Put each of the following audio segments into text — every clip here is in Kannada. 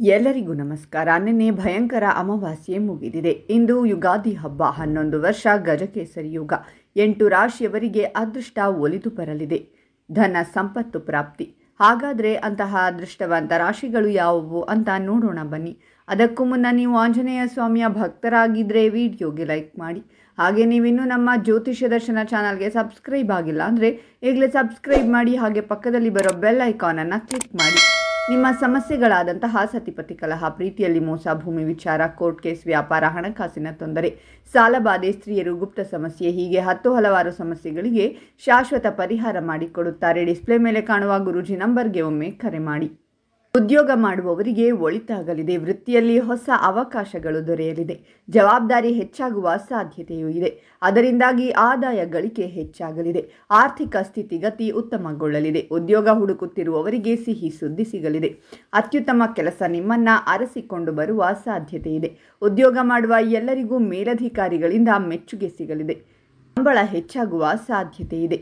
ಎಲ್ಲರಿಗೂ ನಮಸ್ಕಾರ. ನಿನ್ನೆ ಭಯಂಕರ ಅಮಾವಾಸ್ಯೆ ಮುಗಿದಿದೆ. ಇಂದು ಯುಗಾದಿ ಹಬ್ಬ. 11 ವರ್ಷ ಗಜಕೇಸರಿ ಯುಗ. 8 ರಾಶಿಯವರಿಗೆ ಅದೃಷ್ಟ ಒಲಿದು ಬರಲಿದೆ. ಧನ ಸಂಪತ್ತು ಪ್ರಾಪ್ತಿ. ಹಾಗಾದರೆ ಅಂತಹ ಅದೃಷ್ಟವಂತ ರಾಶಿಗಳು ಯಾವುವು ಅಂತ ನೋಡೋಣ ಬನ್ನಿ. ಅದಕ್ಕೂ ಮುನ್ನ ನೀವು ಆಂಜನೇಯ ಸ್ವಾಮಿಯ ಭಕ್ತರಾಗಿದ್ದರೆ ವಿಡಿಯೋಗೆ ಲೈಕ್ ಮಾಡಿ. ಹಾಗೆ ನೀವಿನ್ನೂ ನಮ್ಮ ಜ್ಯೋತಿಷ್ಯ ದರ್ಶನ ಚಾನಲ್ಗೆ ಸಬ್ಸ್ಕ್ರೈಬ್ ಆಗಿಲ್ಲ ಅಂದರೆ ಈಗಲೇ ಸಬ್ಸ್ಕ್ರೈಬ್ ಮಾಡಿ. ಹಾಗೆ ಪಕ್ಕದಲ್ಲಿ ಬರೋ ಬೆಲ್ ಐಕಾನನ್ನು ಕ್ಲಿಕ್ ಮಾಡಿ. ನಿಮ್ಮ ಸಮಸ್ಯೆಗಳಾದಂತಹ ಸತಿಪತಿ ಕಲಹ, ಪ್ರೀತಿಯಲ್ಲಿ ಮೋಸ, ಭೂಮಿ ವಿಚಾರ, ಕೋರ್ಟ್ ಕೇಸ್, ವ್ಯಾಪಾರ, ಹಣಕಾಸಿನ ತೊಂದರೆ, ಸಾಲಬಾಧೆ, ಸ್ತ್ರೀಯರು, ಗುಪ್ತ ಸಮಸ್ಯೆ, ಹೀಗೆ ಹಲವಾರು ಸಮಸ್ಯೆಗಳಿಗೆ ಶಾಶ್ವತ ಪರಿಹಾರ ಮಾಡಿಕೊಡುತ್ತಾರೆ. ಡಿಸ್ಪ್ಲೇ ಮೇಲೆ ಕಾಣುವ ಗುರೂಜಿ ನಂಬರ್ಗೆ ಒಮ್ಮೆ ಕರೆ ಮಾಡಿ. ಉದ್ಯೋಗ ಮಾಡುವವರಿಗೆ ಒಳಿತಾಗಲಿದೆ. ವೃತ್ತಿಯಲ್ಲಿ ಹೊಸ ಅವಕಾಶಗಳು ದೊರೆಯಲಿದೆ. ಜವಾಬ್ದಾರಿ ಹೆಚ್ಚಾಗುವ ಸಾಧ್ಯತೆಯೂ ಇದೆ. ಅದರಿಂದಾಗಿ ಆದಾಯ ಗಳಿಕೆ ಹೆಚ್ಚಾಗಲಿದೆ. ಆರ್ಥಿಕ ಸ್ಥಿತಿಗತಿ ಉತ್ತಮಗೊಳ್ಳಲಿದೆ. ಉದ್ಯೋಗ ಹುಡುಕುತ್ತಿರುವವರಿಗೆ ಸಿಹಿ ಸುದ್ದಿ ಸಿಗಲಿದೆ. ಅತ್ಯುತ್ತಮ ಕೆಲಸ ನಿಮ್ಮನ್ನ ಅರಸಿಕೊಂಡು ಬರುವ ಸಾಧ್ಯತೆ ಇದೆ. ಉದ್ಯೋಗ ಮಾಡುವ ಎಲ್ಲರಿಗೂ ಮೇಲಧಿಕಾರಿಗಳಿಂದ ಮೆಚ್ಚುಗೆ ಸಿಗಲಿದೆ. ಸಂಬಳ ಹೆಚ್ಚಾಗುವ ಸಾಧ್ಯತೆ ಇದೆ.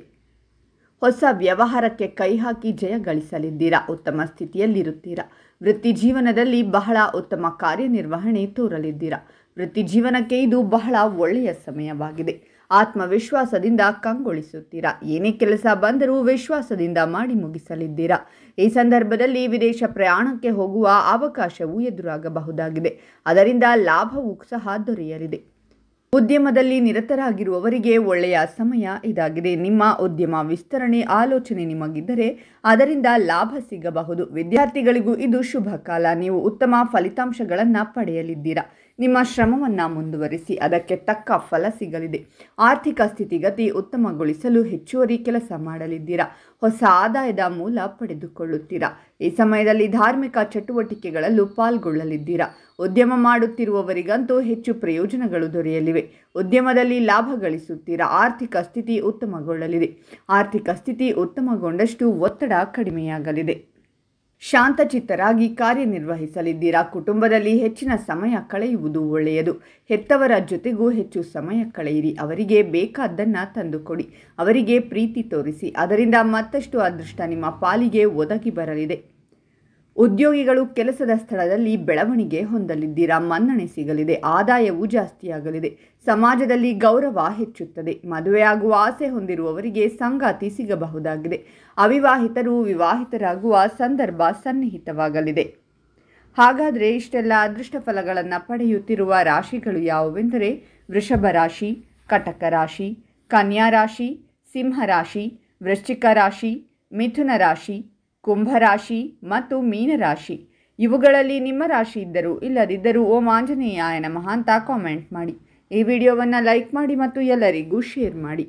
ಹೊಸ ವ್ಯವಹಾರಕ್ಕೆ ಕೈ ಹಾಕಿ ಜಯ ಗಳಿಸಲಿದ್ದೀರಾ. ಉತ್ತಮ ಸ್ಥಿತಿಯಲ್ಲಿರುತ್ತೀರಾ. ವೃತ್ತಿ ಜೀವನದಲ್ಲಿ ಬಹಳ ಉತ್ತಮ ಕಾರ್ಯನಿರ್ವಹಣೆ ತೋರಲಿದ್ದೀರಾ. ವೃತ್ತಿ ಜೀವನಕ್ಕೆ ಇದು ಬಹಳ ಒಳ್ಳೆಯ ಸಮಯವಾಗಿದೆ. ಆತ್ಮವಿಶ್ವಾಸದಿಂದ ಕಂಗೊಳಿಸುತ್ತೀರಾ. ಏನೇ ಕೆಲಸ ಬಂದರೂ ವಿಶ್ವಾಸದಿಂದ ಮಾಡಿ ಮುಗಿಸಲಿದ್ದೀರಾ. ಈ ಸಂದರ್ಭದಲ್ಲಿ ವಿದೇಶ ಪ್ರಯಾಣಕ್ಕೆ ಹೋಗುವ ಅವಕಾಶವೂ ಎದುರಾಗಬಹುದಾಗಿದೆ. ಅದರಿಂದ ಲಾಭವೂ ಸಹ ದೊರೆಯಲಿದೆ. ಉದ್ಯಮದಲ್ಲಿ ನಿರತರಾಗಿರುವವರಿಗೆ ಒಳ್ಳೆಯ ಸಮಯ ಇದಾಗಿದೆ. ನಿಮ್ಮ ಉದ್ಯಮ ವಿಸ್ತರಣೆ ಆಲೋಚನೆ ನಿಮಗಿದ್ದರೆ ಅದರಿಂದ ಲಾಭ ಸಿಗಬಹುದು. ವಿದ್ಯಾರ್ಥಿಗಳಿಗೂ ಇದು ಶುಭ ಕಾಲ. ನೀವು ಉತ್ತಮ ಫಲಿತಾಂಶಗಳನ್ನು ಪಡೆಯಲಿದ್ದೀರಾ. ನಿಮ್ಮ ಶ್ರಮವನ್ನು ಮುಂದುವರಿಸಿ, ಅದಕ್ಕೆ ತಕ್ಕ ಫಲ ಸಿಗಲಿದೆ. ಆರ್ಥಿಕ ಸ್ಥಿತಿಗತಿ ಉತ್ತಮಗೊಳಿಸಲು ಹೆಚ್ಚುವರಿ ಕೆಲಸ ಮಾಡಲಿದ್ದೀರಾ. ಹೊಸ ಆದಾಯದ ಮೂಲ ಪಡೆದುಕೊಳ್ಳುತ್ತೀರಾ. ಈ ಸಮಯದಲ್ಲಿ ಧಾರ್ಮಿಕ ಚಟುವಟಿಕೆಗಳಲ್ಲೂ ಪಾಲ್ಗೊಳ್ಳಲಿದ್ದೀರಾ. ಉದ್ಯಮ ಮಾಡುತ್ತಿರುವವರಿಗಂತೂ ಹೆಚ್ಚು ಪ್ರಯೋಜನಗಳು ದೊರೆಯಲಿವೆ. ಉದ್ಯಮದಲ್ಲಿ ಲಾಭ ಗಳಿಸುತ್ತೀರಾ. ಆರ್ಥಿಕ ಸ್ಥಿತಿ ಉತ್ತಮಗೊಳ್ಳಲಿದೆ. ಆರ್ಥಿಕ ಸ್ಥಿತಿ ಉತ್ತಮಗೊಂಡಷ್ಟು ಒತ್ತಡ ಕಡಿಮೆಯಾಗಲಿದೆ. ಶಾಂತಚಿತ್ತರಾಗಿ ಕಾರ್ಯನಿರ್ವಹಿಸಲಿದ್ದೀರಾ. ಕುಟುಂಬದಲ್ಲಿ ಹೆಚ್ಚಿನ ಸಮಯ ಕಳೆಯುವುದು ಒಳ್ಳೆಯದು. ಹೆತ್ತವರ ಜೊತೆಗೂ ಹೆಚ್ಚು ಸಮಯ ಕಳೆಯಿರಿ. ಅವರಿಗೆ ಬೇಕಾದ್ದನ್ನು ತಂದುಕೊಡಿ. ಅವರಿಗೆ ಪ್ರೀತಿ ತೋರಿಸಿ. ಅದರಿಂದ ಮತ್ತಷ್ಟು ಅದೃಷ್ಟ ನಿಮ್ಮ ಪಾಲಿಗೆ ಒದಗಿ ಬರಲಿದೆ. ಉದ್ಯೋಗಿಗಳು ಕೆಲಸದ ಸ್ಥಳದಲ್ಲಿ ಬೆಳವಣಿಗೆ ಹೊಂದಲಿದ್ದೀರಾ. ಮನ್ನಣೆ ಸಿಗಲಿದೆ. ಆದಾಯವೂ ಜಾಸ್ತಿಯಾಗಲಿದೆ. ಸಮಾಜದಲ್ಲಿ ಗೌರವ ಹೆಚ್ಚುತ್ತದೆ. ಮದುವೆಯಾಗುವ ಆಸೆ ಹೊಂದಿರುವವರಿಗೆ ಸಂಗಾತಿ ಸಿಗಬಹುದಾಗಿದೆ. ಅವಿವಾಹಿತರು ವಿವಾಹಿತರಾಗುವ ಸಂದರ್ಭ ಸನ್ನಿಹಿತವಾಗಲಿದೆ. ಹಾಗಾದರೆ ಇಷ್ಟೆಲ್ಲ ಅದೃಷ್ಟ ಫಲಗಳನ್ನು ಪಡೆಯುತ್ತಿರುವ ರಾಶಿಗಳು ಯಾವುವೆಂದರೆ ವೃಷಭ ರಾಶಿ, ಕಟಕ ರಾಶಿ, ಕನ್ಯಾ ರಾಶಿ, ಸಿಂಹ ರಾಶಿ, ವೃಶ್ಚಿಕ ರಾಶಿ, ಮಿಥುನ ರಾಶಿ, ಕುಂಭರಾಶಿ ಮತ್ತು ಮೀನರಾಶಿ. ಇವುಗಳಲ್ಲಿ ನಿಮ್ಮ ರಾಶಿ ಇದ್ದರೂ ಇಲ್ಲದಿದ್ದರೂ ಓಂ ಆಂಜನೇಯಾಯ ನಮಃ ಅಂತ ಕಾಮೆಂಟ್ ಮಾಡಿ. ಈ ವಿಡಿಯೋವನ್ನು ಲೈಕ್ ಮಾಡಿ ಮತ್ತು ಎಲ್ಲರಿಗೂ ಶೇರ್ ಮಾಡಿ.